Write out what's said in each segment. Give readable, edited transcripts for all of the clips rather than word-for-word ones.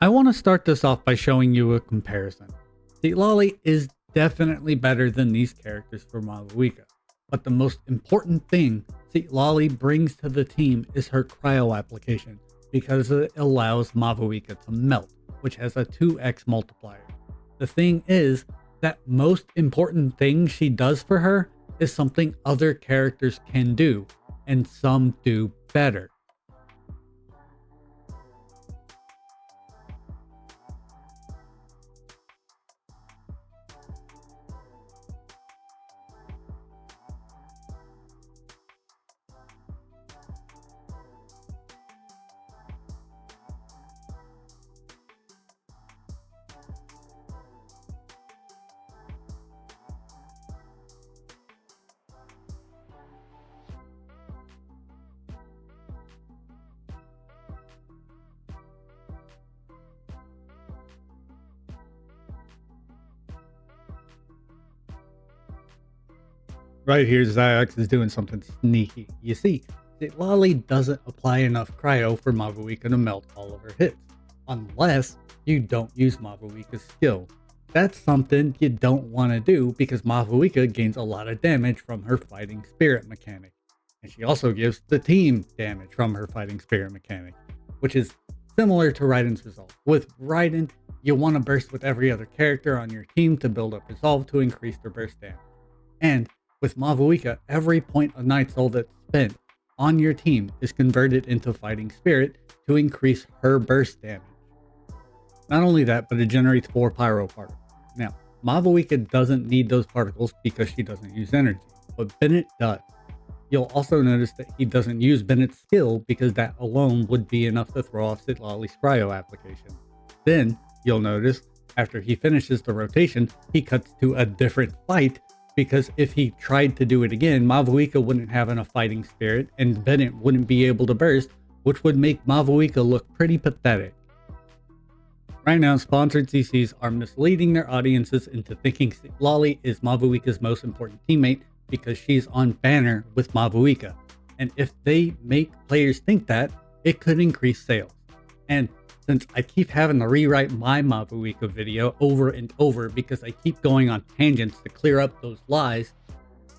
I want to start this off by showing you a comparison. Citlali is definitely better than these characters for Mavuika, but the most important thing Citlali brings to the team is her cryo application, because it allows Mavuika to melt, which has a 2x multiplier. The thing is, that most important thing she does for her is something other characters can do, and some do better. Right here, Zyx is doing something sneaky. You see, Citlali doesn't apply enough cryo for Mavuika to melt all of her hits, unless you don't use Mavuika's skill. That's something you don't want to do because Mavuika gains a lot of damage from her fighting spirit mechanic. And she also gives the team damage from her fighting spirit mechanic, which is similar to Raiden's result. With Raiden, you want to burst with every other character on your team to build up resolve to increase their burst damage. And with Mavuika, every point of Night Soul that's spent on your team is converted into Fighting Spirit to increase her burst damage. Not only that, but it generates 4 pyro particles. Now, Mavuika doesn't need those particles because she doesn't use energy, but Bennett does. You'll also notice that he doesn't use Bennett's skill because that alone would be enough to throw off Citlali's cryo application. Then, you'll notice, after he finishes the rotation, he cuts to a different fight, because if he tried to do it again, Mavuika wouldn't have enough fighting spirit and Bennett wouldn't be able to burst, which would make Mavuika look pretty pathetic. Right now, sponsored CCs are misleading their audiences into thinking Citlali is Mavuika's most important teammate because she's on banner with Mavuika. And if they make players think that, it could increase sales. And since I keep having to rewrite my Mavuika video over and over because I keep going on tangents to clear up those lies,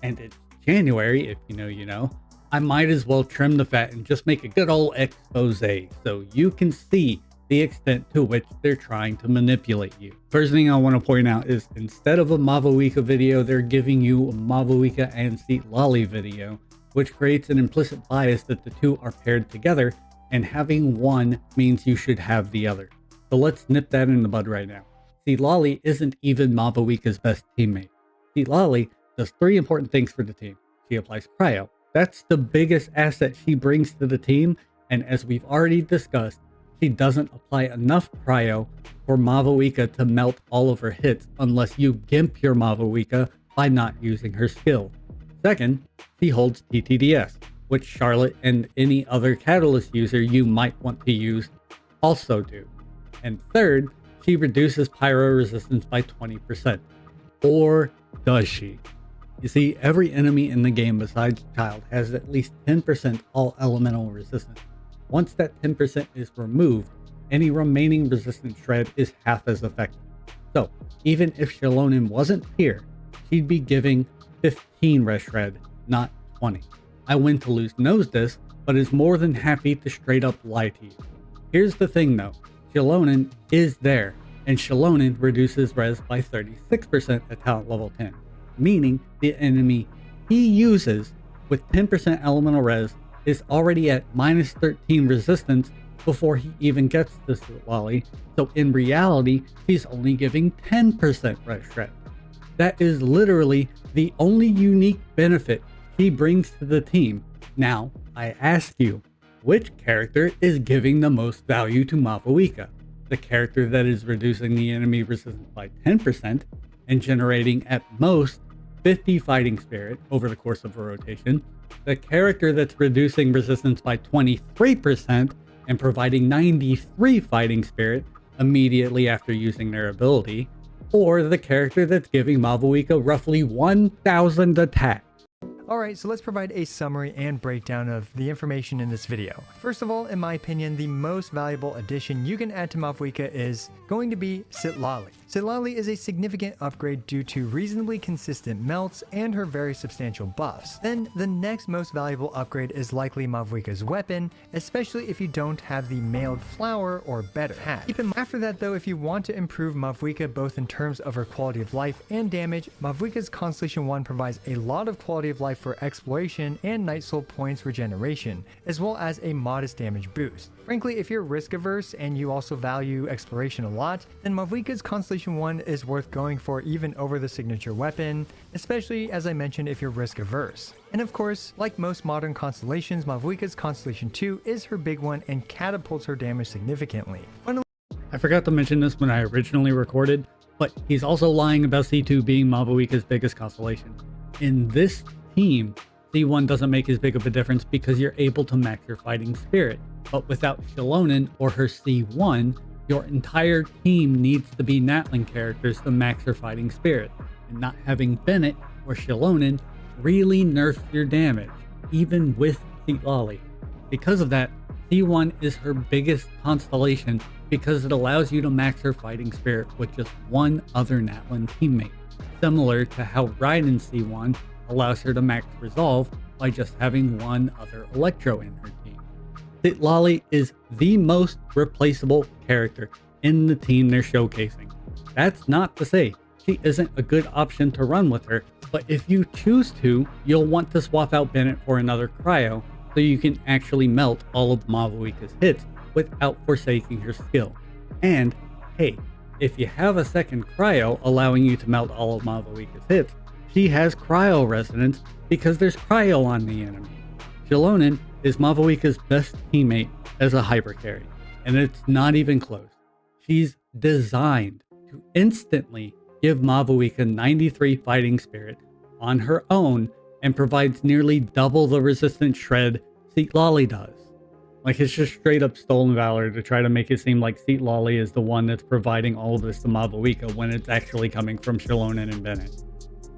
and it's January, if you know, you know, I might as well trim the fat and just make a good old expose so you can see the extent to which they're trying to manipulate you. First thing I want to point out is instead of a Mavuika video, they're giving you a Mavuika and Citlali video, which creates an implicit bias that the two are paired together, and having one means you should have the other. So let's nip that in the bud right now. Citlali isn't even Mavuika's best teammate. Citlali does 3 important things for the team. She applies cryo. That's the biggest asset she brings to the team, and as we've already discussed, she doesn't apply enough cryo for Mavuika to melt all of her hits unless you gimp your Mavuika by not using her skill. Second, she holds TTDS, which Charlotte and any other Catalyst user you might want to use also do. And third, she reduces pyro resistance by 20%. Or does she? You see, every enemy in the game besides Child has at least 10% all elemental resistance. Once that 10% is removed, any remaining resistance shred is half as effective. So, even if Xilonen wasn't here, she'd be giving 15 res shred, not 20. I win to lose knows this, but is more than happy to straight up lie to you. Here's the thing though, Xilonen is there, and Xilonen reduces res by 36% at talent level 10, meaning the enemy he uses with 10% elemental res is already at minus 13 resistance before he even gets to Citlali, so in reality, he's only giving 10% res shred. That is literally the only unique benefit he brings to the team. Now, I ask you, which character is giving the most value to Mavuika? The character that is reducing the enemy resistance by 10% and generating at most 50 fighting spirit over the course of a rotation, the character that's reducing resistance by 23% and providing 93 fighting spirit immediately after using their ability, or the character that's giving Mavuika roughly 1000 attack. Alright, so let's provide a summary and breakdown of the information in this video. First of all, in my opinion, the most valuable addition you can add to Mavuika is going to be Citlali. Citlali is a significant upgrade due to reasonably consistent melts and her very substantial buffs. Then the next most valuable upgrade is likely Mavuika's weapon, especially if you don't have the mailed flower or better hat. After that though, if you want to improve Mavuika both in terms of her quality of life and damage, Mavuika's Constellation 1 provides a lot of quality of life for exploration and Night Soul points regeneration, as well as a modest damage boost. Frankly, if you're risk averse and you also value exploration a lot, then Mavuika's Constellation 1 is worth going for even over the signature weapon, especially as I mentioned if you're risk averse. And of course, like most modern constellations, Mavuika's Constellation 2 is her big one and catapults her damage significantly. I forgot to mention this when I originally recorded, but he's also lying about C2 being Mavuika's biggest constellation. In this team, C1 doesn't make as big of a difference because you're able to max your fighting spirit, but without Xilonen or her C1, your entire team needs to be Natlan characters to max her fighting spirit, and not having Bennett or Xilonen really nerfs your damage, even with Citlali. Because of that, C1 is her biggest constellation because it allows you to max her fighting spirit with just one other Natlan teammate, similar to how Raiden C1 allows her to max resolve by just having one other Electro in her team. Citlali is the most replaceable character in the team they're showcasing. That's not to say she isn't a good option to run with her, but if you choose to, you'll want to swap out Bennett for another Cryo so you can actually melt all of Mavuika's hits without forsaking her skill. And hey, if you have a second Cryo allowing you to melt all of Mavuika's hits, she has Cryo Resonance because there's Cryo on the enemy. Xilonen is Mavuika's best teammate as a hyper carry, and it's not even close. She's designed to instantly give Mavuika 93 fighting spirit on her own and provides nearly double the resistance shred Citlali does. Like, it's just straight up stolen valor to try to make it seem like Citlali is the one that's providing all of this to Mavuika when it's actually coming from Xilonen and Bennett.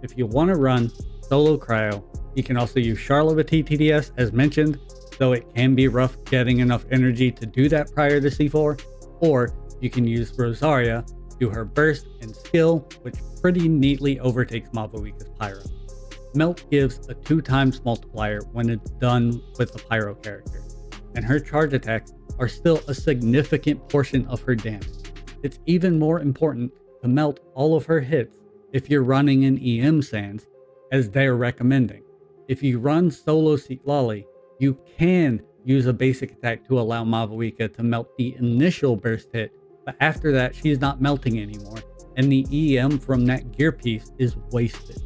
If you want to run solo Cryo, you can also use Charlotte with TTDS as mentioned, though it can be rough getting enough energy to do that prior to C4, or you can use Rosaria, do her burst and skill, which pretty neatly overtakes Mavuika's Pyro. Melt gives a 2x multiplier when it's done with the Pyro character, and her charge attacks are still a significant portion of her damage. It's even more important to melt all of her hits if you're running an EM Sands, as they're recommending. If you run solo Citlali, you can use a basic attack to allow Mavuika to melt the initial burst hit, but after that she's not melting anymore, and the EM from that gear piece is wasted.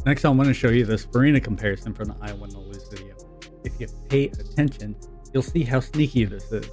Next I want to show you this Furina comparison from the I Win the Lose video. If you pay attention, you'll see how sneaky this is.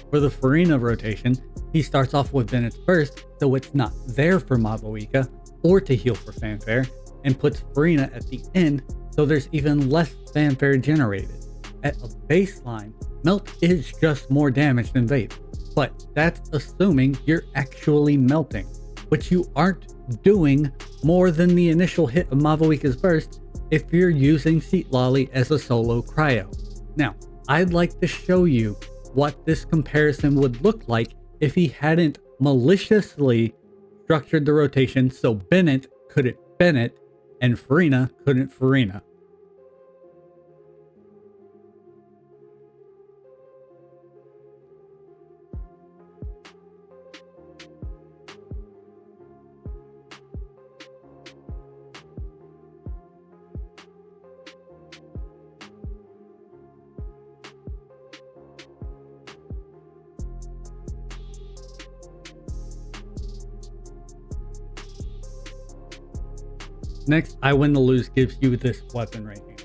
For the Furina rotation, he starts off with Bennett's burst, so it's not there for Mavuika or to heal for fanfare, and puts Furina at the end so there's even less fanfare generated. At a baseline, melt is just more damage than vape, but that's assuming you're actually melting, which you aren't doing more than the initial hit of Mavuika's burst if you're using Citlali as a solo Cryo. Now, I'd like to show you what this comparison would look like if he hadn't maliciously structured the rotation so Bennett couldn't Bennett and Furina couldn't Furina. Next, I Win the Lose gives you this weapon right here.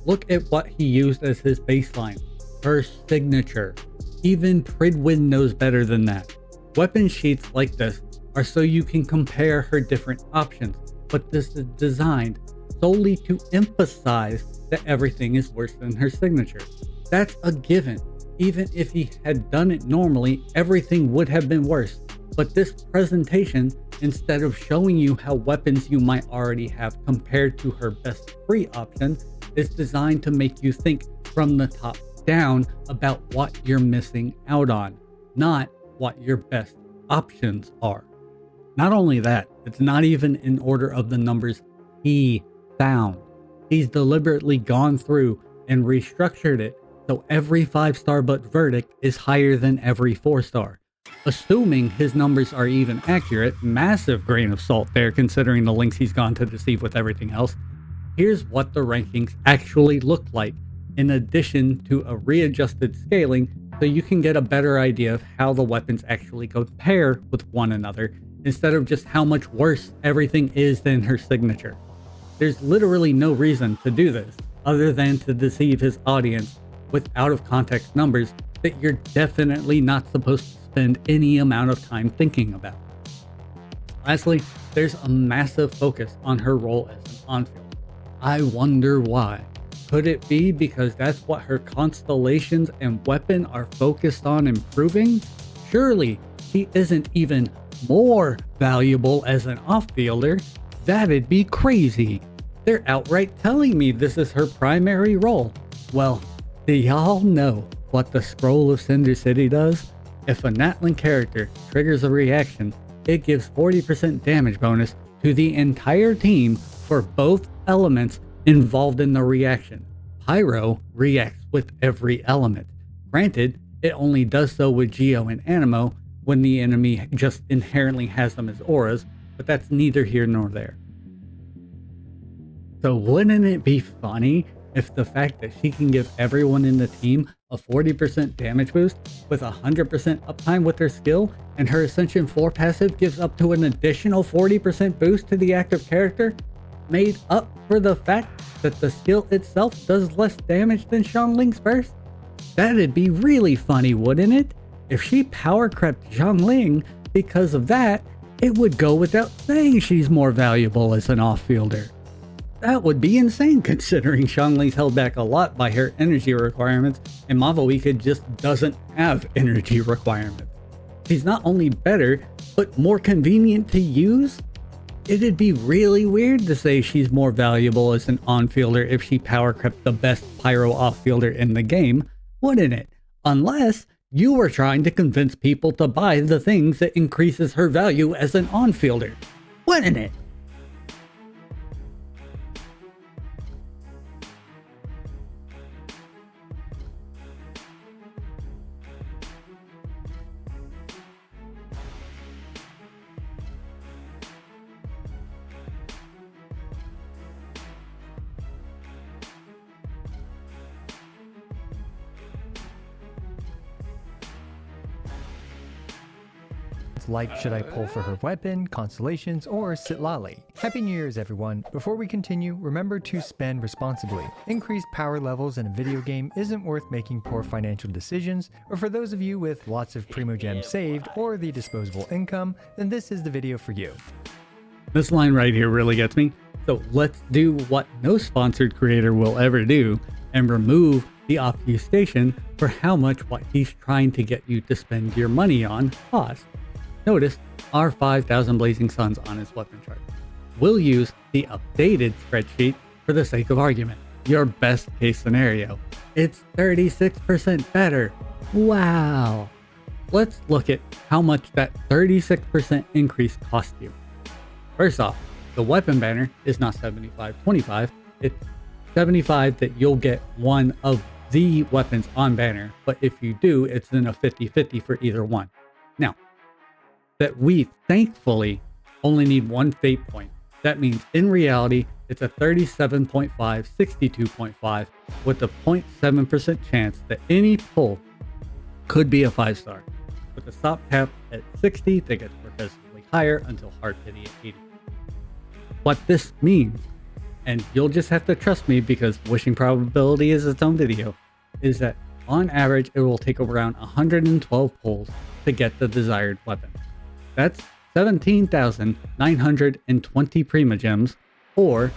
Look at what he used as his baseline, her signature. Even Pridwin knows better than that. Weapon sheets like this are so you can compare her different options, but this is designed solely to emphasize that everything is worse than her signature. That's a given. Even if he had done it normally, everything would have been worse. But this presentation instead of showing you how weapons you might already have compared to her best free option, is designed to make you think from the top down about what you're missing out on, not what your best options are. Not only that, it's not even in order of the numbers he found. He's deliberately gone through and restructured it so every 5-star but verdict is higher than every 4-star. Assuming his numbers are even accurate, massive grain of salt there considering the links he's gone to deceive with everything else. Here's what the rankings actually look like, in addition to a readjusted scaling, so you can get a better idea of how the weapons actually compare with one another, instead of just how much worse everything is than her signature. There's literally no reason to do this, other than to deceive his audience with out of context numbers that you're definitely not supposed to spend any amount of time thinking about. Lastly, there's a massive focus on her role as an on-field. I wonder why. Could it be because that's what her constellations and weapon are focused on improving? Surely she isn't even more valuable as an off-fielder. That'd be crazy. They're outright telling me this is her primary role. Well, do y'all know what the Scroll of Cinder City does? If a Natlan character triggers a reaction, it gives 40% damage bonus to the entire team for both elements involved in the reaction. Pyro reacts with every element. Granted, it only does so with Geo and Anemo when the enemy just inherently has them as auras, but that's neither here nor there. So wouldn't it be funny if the fact that she can give everyone in the team a 40% damage boost with 100% uptime with her skill, and her Ascension 4 passive gives up to an additional 40% boost to the active character, made up for the fact that the skill itself does less damage than Xiangling's burst? That'd be really funny, wouldn't it? If she power crept Xiangling because of that, it would go without saying she's more valuable as an off-fielder. That would be insane considering Xiangling's held back a lot by her energy requirements, and Mavuika just doesn't have energy requirements. She's not only better, but more convenient to use? It'd be really weird to say she's more valuable as an on-fielder if she power crept the best pyro off-fielder in the game, wouldn't it? Unless you were trying to convince people to buy the things that increases her value as an on-fielder, wouldn't it? Like, should I pull for her weapon, constellations, or Citlali? Happy New Year's everyone. Before we continue, remember to spend responsibly. Increased power levels in a video game isn't worth making poor financial decisions, or for those of you with lots of Primo Gems saved or the disposable income, then this is the video for you. This line right here really gets me. So let's do what no sponsored creator will ever do and remove the obfuscation for how much what he's trying to get you to spend your money on costs. Notice our 5,000 Blazing Suns on his weapon chart. We'll use the updated spreadsheet for the sake of argument. Your best case scenario. It's 36% better. Wow. Let's look at how much that 36% increase cost you. First off, the weapon banner is not 75-25. It's 75 that you'll get one of the weapons on banner, but if you do, it's then a 50-50 for either one. Now, that we thankfully only need one fate point. That means in reality, it's a 37.5, 62.5 with a 0.7% chance that any pull could be a 5-star. With the stop cap at 60, that gets progressively higher until hard hitting at 80. What this means, and you'll just have to trust me because wishing probability is its own video, is that on average, it will take around 112 pulls to get the desired weapon. That's 17,920 Prima Gems, or,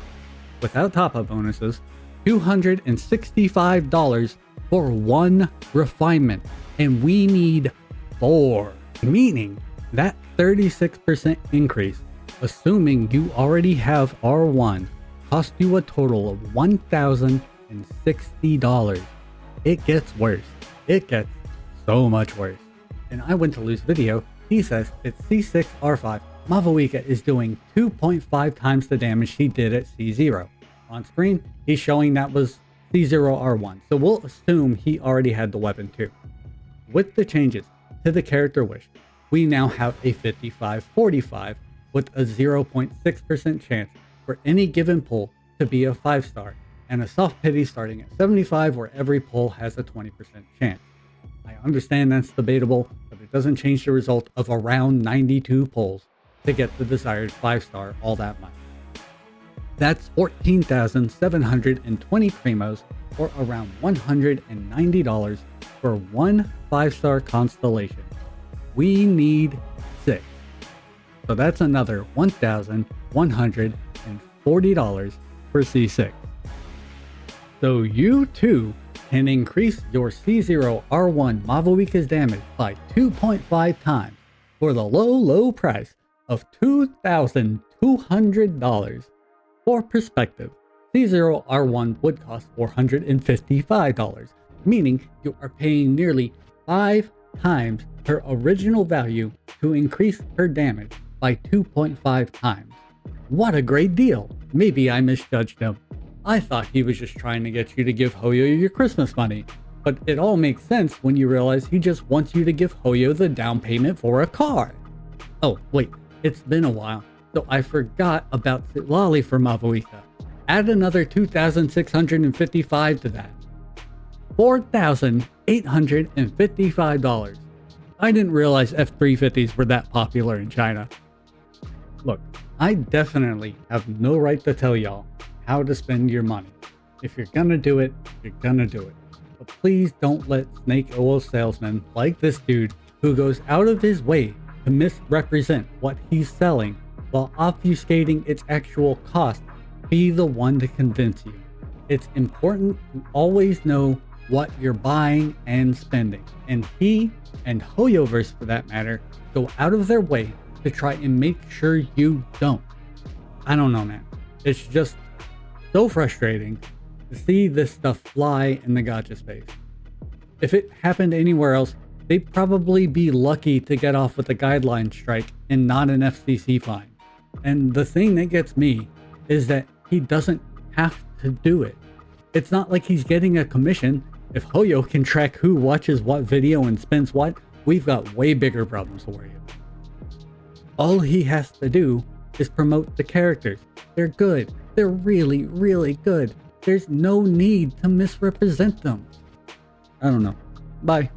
without top-up bonuses, $265 for one refinement. And we need 4, meaning That 36% increase, assuming you already have R1, cost you a total of $1,060. It gets worse. It gets so much worse. And I went to Lou's video. He says at C6 R5, Mavuika is doing 2.5 times the damage he did at C0. On screen, he's showing that was C0 R1, so we'll assume he already had the weapon too. With the changes to the character wish, we now have a 55-45 with a 0.6% chance for any given pull to be a 5-star, and a soft pity starting at 75 where every pull has a 20% chance. I understand that's debatable, but it doesn't change the result of around 92 pulls to get the desired 5-star all that much. That's 14,720 primos, or around $190 for one 5-star constellation. We need 6. So that's another $1,140 for C6. So you too can increase your C0 R1 Mavuika's damage by 2.5 times for the low price of $2,200. For perspective, C0 R1 would cost $455, meaning you are paying nearly 5 times her original value to increase her damage by 2.5 times. What a great deal! Maybe I misjudged him. I thought he was just trying to get you to give Hoyo your Christmas money, but it all makes sense when you realize he just wants you to give Hoyo the down payment for a car. Oh wait, it's been a while, so I forgot about Citlali for Mavuika. Add another $2,655 to that. $4,855. I didn't realize F-350s were that popular in China. Look, I definitely have no right to tell y'all how to spend your money. If you're gonna do it, you're gonna do it. But please don't let snake oil salesmen like this dude who goes out of his way to misrepresent what he's selling while obfuscating its actual cost be the one to convince you. It's important to always know what you're buying and spending, and he and Hoyoverse for that matter go out of their way to try and make sure you don't. I don't know, man. It's just so frustrating to see this stuff fly in the gacha space. If it happened anywhere else, they'd probably be lucky to get off with a guideline strike and not an FCC fine. And the thing that gets me is that he doesn't have to do it. It's not like he's getting a commission. If Hoyo can track who watches what video and spends what, we've got way bigger problems to worry about. All he has to do is promote the characters. They're good. They're really, really good. There's no need to misrepresent them. I don't know. Bye.